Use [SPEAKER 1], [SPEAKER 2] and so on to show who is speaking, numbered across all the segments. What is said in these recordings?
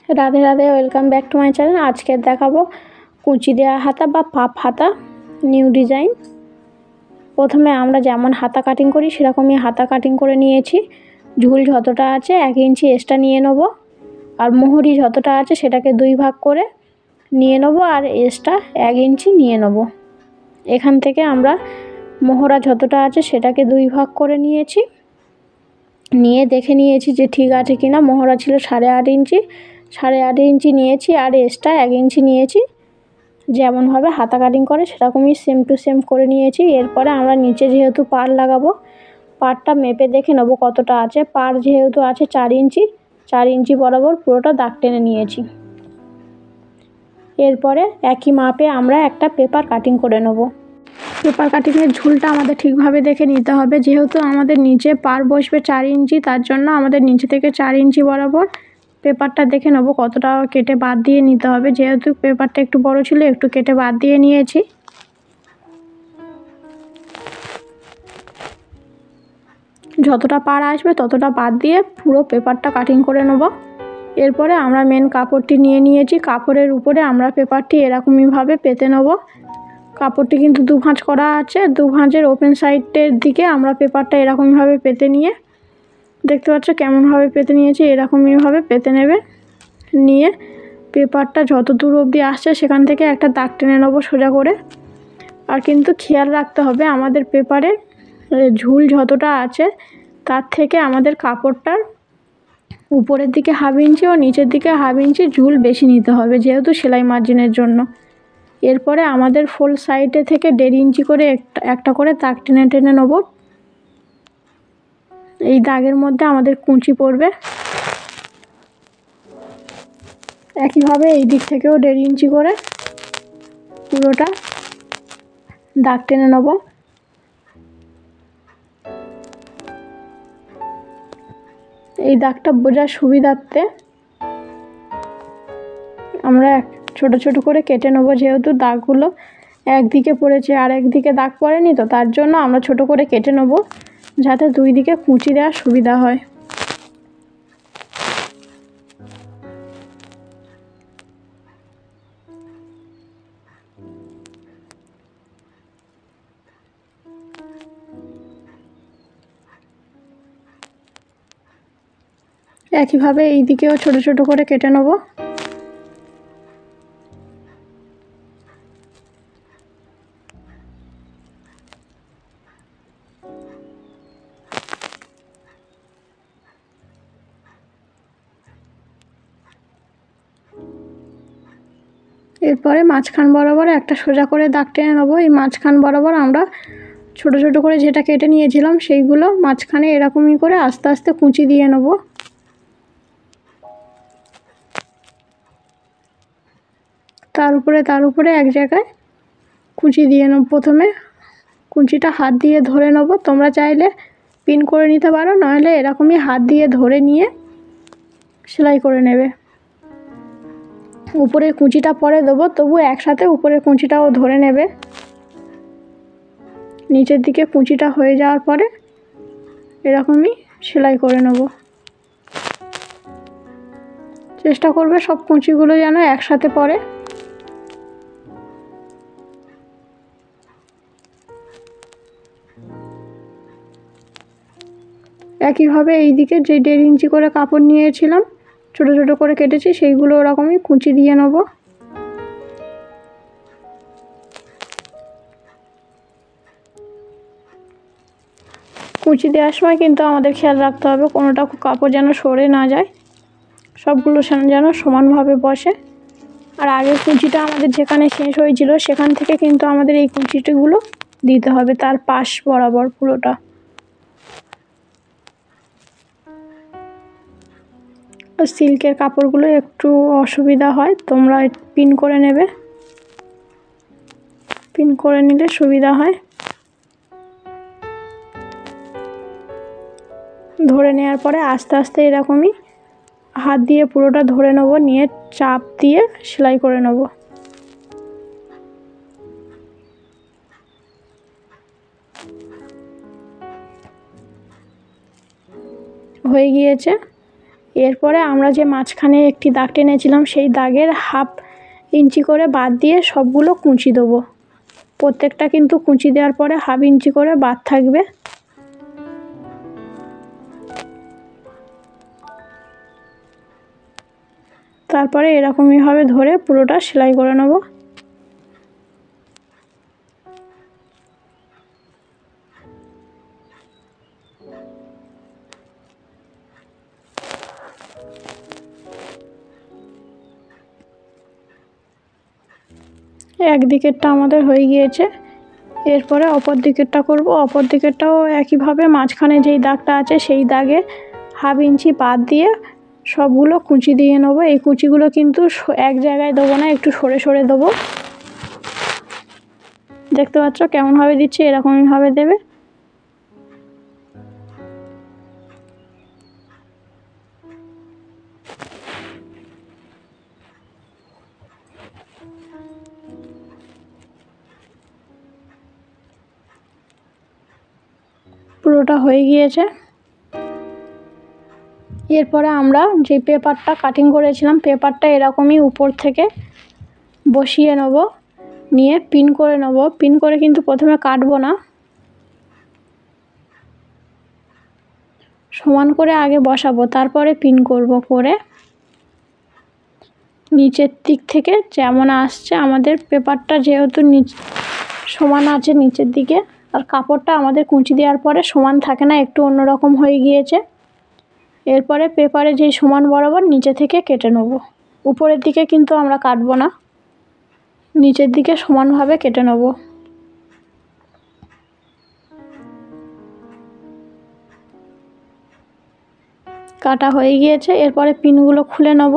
[SPEAKER 1] Radhe Radhe welcome back to my channel. आज के देखाबो कुची देওয়া हाता बा पाप हाता নিউ ডিজাইন। প্রথমে আমরা যেমন হাতা কাটিং করি সেরকমই হাতা কাটিং করে নিয়েছি। ঝুল যতটা আছে 1 ইঞ্চি এক্সট্রা নিয়ে নেব, আর মোহরি যতটা আছে সেটাকে 2 ভাগ করে নিয়ে নেব, আর এক্সট্রা 1 ইঞ্চি নিয়ে নেব। এখান থেকে আমরা মোহরা যতটা আছে সেটাকে 2 ভাগ করে নিয়েছি, নিয়ে দেখে নিয়েছি যে ঠিক আছে কিনা। মোহরা ছিল 8.5 ইঞ্চি, 8.5 ইঞ্চি নিয়েছি, আর এক্সট্রা 1 ইঞ্চি নিয়েছি। যেমনভাবে হাতা কাটিং করে সেরকমই সেম টু সেম করে নিয়েছি। এরপরে আমরা নিচে যেহেতু পাড় লাগাবো, পাড়টা মেপে দেখে নেব কতটা আছে। পাড় যেহেতু আছে 4 ইঞ্চি, 4 ইঞ্চি বরাবর পুরোটা দাগ টেনে নিয়েছি। এরপরে একই মাপে আমরা একটা পেপার কাটিং করে নেব। পেপার কাটিংয়ের ঝুলটা আমাদের ঠিকভাবে দেখে নিতে হবে। যেহেতু আমাদের নিচে পাড় বসবে 4 ইঞ্চি, তার জন্য আমাদের নিচে থেকে 4 ইঞ্চি বরাবর পেপারটা দেখে নেব কতটা কেটে বাদ দিয়ে নিতে হবে। যেহেতু পেপারটা একটু বড় ছিল, একটু কেটে বাদ দিয়ে নিয়েছি। যতটা পাড় আসবে ততটা বাদ দিয়ে পুরো পেপারটা কাটিং করে নেব। এরপরে আমরা মেন কাপড়টি নিয়ে নিয়েছি। কাপড়ের উপরে আমরা পেপারটি এরকমইভাবে পেতে নেব। কাপড়টি কিন্তু 2 ভাঁজ করা আছে। 2 ভাঁজের ওপেন সাইডের দিকে আমরা পেপারটা এরকমইভাবে পেতে নিয়ে, দেখতে পাচ্ছ কেমনভাবে পেতে নিয়েছি, এরকমইভাবে পেতে নেবে। নিয়ে পেপারটা যত দূর অবধি আসছে সেখান থেকে একটা দাগ টেনে নেবো সোজা করে। আর কিন্তু খেয়াল রাখতে হবে আমাদের পেপারে ঝুল যতটা আছে তার থেকে আমাদের কাপড়টার উপরের দিকে 1/2 ইঞ্চি ও নিচের দিকে 1/2 ইঞ্চি ঝুল বেশি নিতে হবে, যেহেতু সেলাই মার্জিনের জন্য। এরপরে আমাদের ফোল্ড সাইডে থেকে 1.5 ইঞ্চি করে একটা করে দাগ টেনে টেনে নেব। এই দাগের মধ্যে আমাদের কুঁচি পড়বে। একইভাবে এই দিক থেকেও 1.5 ইঞ্চি করে পুরোটা দাগ টেনে নেব। এই দাগটা বোঝার সুবিধার্থে আমরা ছোট ছোট করে কেটে নেব। যেহেতু দাগগুলো একদিকে পড়েছে আর একদিকে দাগ পড়েনি, তো তার জন্য আমরা ছোট করে কেটে নেব, যাতে 2 দিকে কুঁচি দেওয়ার সুবিধা হয়। একইভাবে এই দিকেও ছোট ছোট করে কেটে নেব। এরপরে মাঝখান বরাবর একটা সোজা করে দাগ টেনে নেব। এই মাঝখান বরাবর আমরা ছোট ছোট করে যেটা কেটে নিয়েছিলাম সেইগুলো মাঝখানে এরকমই করে আস্তে আস্তে কুঁচি দিয়ে নেব। তার উপরে এক জায়গায় কুঁচি দিয়ে নেব। প্রথমে কুঁচিটা হাত দিয়ে ধরে নেব। তোমরা চাইলে পিন করে নিতে পারো, নাহলে এরকমই হাত দিয়ে ধরে নিয়ে সেলাই করে নেবে। উপরের কুঁচিটা পরে দেবো, তবু একসাথে উপরের কুঁচিটাও ধরে নেবে। নিচের দিকে কুঁচিটা হয়ে যাওয়ার পরে এরকমই সেলাই করে নেব। চেষ্টা করবে সব কুঁচিগুলো যেন একসাথে পড়ে। একইভাবে এই দিকে যে 1.5 ইঞ্চি করে কাপড় নিয়েছিলাম, ছোট ছোট করে কেটেছি, সেইগুলো ওরকমই কুঁচি দিয়ে নেব। কুঁচি দেওয়ার সময় কিন্তু আমাদের খেয়াল রাখতে হবে কোনোটা কাপড় যেন সরে না যায়, সবগুলো যেন সমানভাবে বসে। আর আগের কুঁচিটা আমাদের যেখানে শেষ হয়েছিল সেখান থেকে কিন্তু আমাদের এই কুঁচিটিগুলো দিতে হবে তার পাশ বরাবর পুরোটা। সিল্কের কাপড়গুলো একটু অসুবিধা হয়, তোমরা পিন করে নেবে, পিন করে নিলে সুবিধা হয়। ধরে নেওয়ার পরে আস্তে আস্তে এরকমই হাত দিয়ে পুরোটা ধরে নেব, নিয়ে চাপ দিয়ে সেলাই করে নেব। হয়ে গিয়েছে। এরপরে আমরা যে মাঝখানে একটি দাগ টেনেছিলাম সেই দাগের 1/2 ইঞ্চি করে বাদ দিয়ে সবগুলো কুঁচি দেবো। প্রত্যেকটা কিন্তু কুঁচি দেওয়ার পরে 1/2 ইঞ্চি করে বাদ থাকবে। তারপরে এরকমইভাবে ধরে পুরোটা সেলাই করে নেব। একদিকেরটা আমাদের হয়ে গিয়েছে, এরপরে অপর দিকেরটা করব। অপর দিকেরটাও একইভাবে মাঝখানে যেই দাগটা আছে সেই দাগে 1/2 ইঞ্চি বাদ দিয়ে সবগুলো কুঁচি দিয়ে নেব। এই কুঁচিগুলো কিন্তু এক জায়গায় দেবো না, একটু সরে সরে দেবো। দেখতে পাচ্ছ কেমনভাবে দিচ্ছি, এরকমইভাবে দেবে। পুরোটা হয়ে গিয়েছে। এরপরে আমরা যে পেপারটা কাটিং করেছিলাম পেপারটা এরকমই উপর থেকে বসিয়ে নেব, নিয়ে পিন করে নেব। পিন করে কিন্তু প্রথমে কাটবো না, সমান করে আগে বসাবো, তারপরে পিন করব। করে নিচের দিক থেকে যেমন আসছে, আমাদের পেপারটা যেহেতু সমান আছে নিচের দিকে, আর কাপড়টা আমাদের কুঁচি দেওয়ার পরে সমান থাকে না, একটু অন্যরকম হয়ে গিয়েছে। এরপরে পেপারে যেই সমান বরাবর নিচে থেকে কেটে নেব। উপরের দিকে কিন্তু আমরা কাটবো না, নিচের দিকে সমানভাবে কেটে নেব। কাটা হয়ে গিয়েছে। এরপরে পিনগুলো খুলে নেব।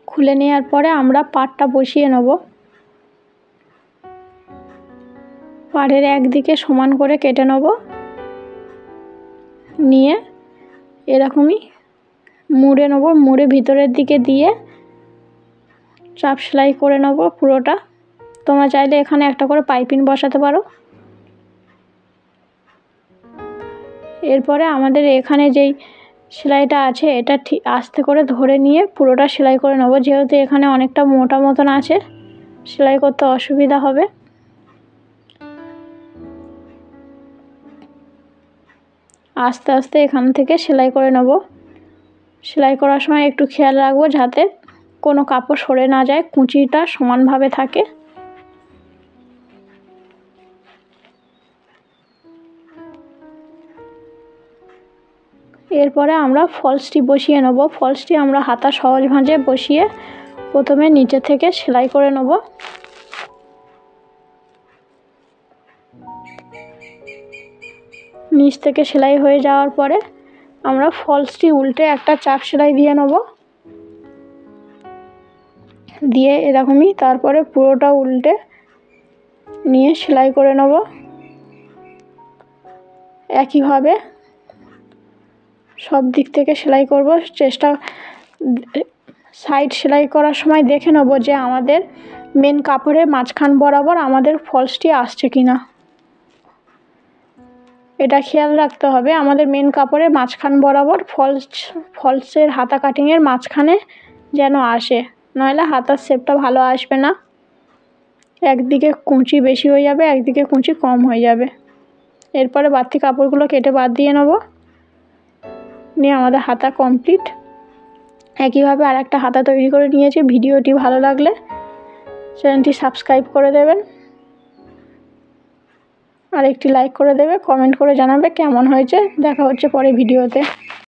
[SPEAKER 1] খুলে নেওয়ার পরে আমরা পাড়টা বসিয়ে নেব। পাড়ের একদিকে সমান করে কেটে নেব, নিয়ে এরকমই মুড়ে নেব। মুড়ে ভিতরের দিকে দিয়ে চাপ সেলাই করে নেব পুরোটা। তোমরা চাইলে এখানে একটা করে পাইপিং বসাতে পারো। এরপরে আমাদের এখানে যেই সেলাইটা আছে এটা ঠিক আস্তে করে ধরে নিয়ে পুরোটা সেলাই করে নেব। যেহেতু এখানে অনেকটা মোটা মতন আছে, সেলাই করতে অসুবিধা হবে। আস্তে আস্তে এখান থেকে সেলাই করে নেব। সেলাই করার সময় একটু খেয়াল রাখবো যাতে কোনো কাপড় সরে না যায়, কুঁচিটা সমানভাবে থাকে। এরপরে আমরা ফলসটি বসিয়ে নেব। ফলসটি আমরা হাতা সহজ ভাঁজে বসিয়ে প্রথমে নিচে থেকে সেলাই করে নেব। নিচ থেকে সেলাই হয়ে যাওয়ার পরে আমরা ফলসটি উল্টে একটা চাপ সেলাই দিয়ে নেব। দিয়ে এরকমই তারপরে পুরোটা উল্টে নিয়ে সেলাই করে নেব। একইভাবে সব দিক থেকে সেলাই করব। সাইড সেলাই করার সময় দেখে নেব যে আমাদের মেন কাপড়ের মাঝখান বরাবর আমাদের ফলসটি আসছে কিনা, এটা খেয়াল রাখতে হবে। আমাদের মেন কাপড়ের মাঝখান বরাবর ফলসের হাতা কাটিংয়ের মাঝখানে যেন আসে, নইলে হাতার শেপটা ভালো আসবে না। একদিকে কুঁচি বেশি হয়ে যাবে, একদিকে কুঁচি কম হয়ে যাবে। এরপরে বাড়তি কাপড়গুলো কেটে বাদ দিয়ে নেব। নিয়ে আমাদের হাতা কমপ্লিট। একইভাবে আর একটা হাতা তৈরি করে নিয়েছি। ভিডিওটি ভালো লাগলে চ্যানেলটি সাবস্ক্রাইব করে দেবেন, আর একটি লাইক করে দেবে, কমেন্ট করে জানাবে কেমন হয়েছে। দেখা হচ্ছে পরে ভিডিওতে।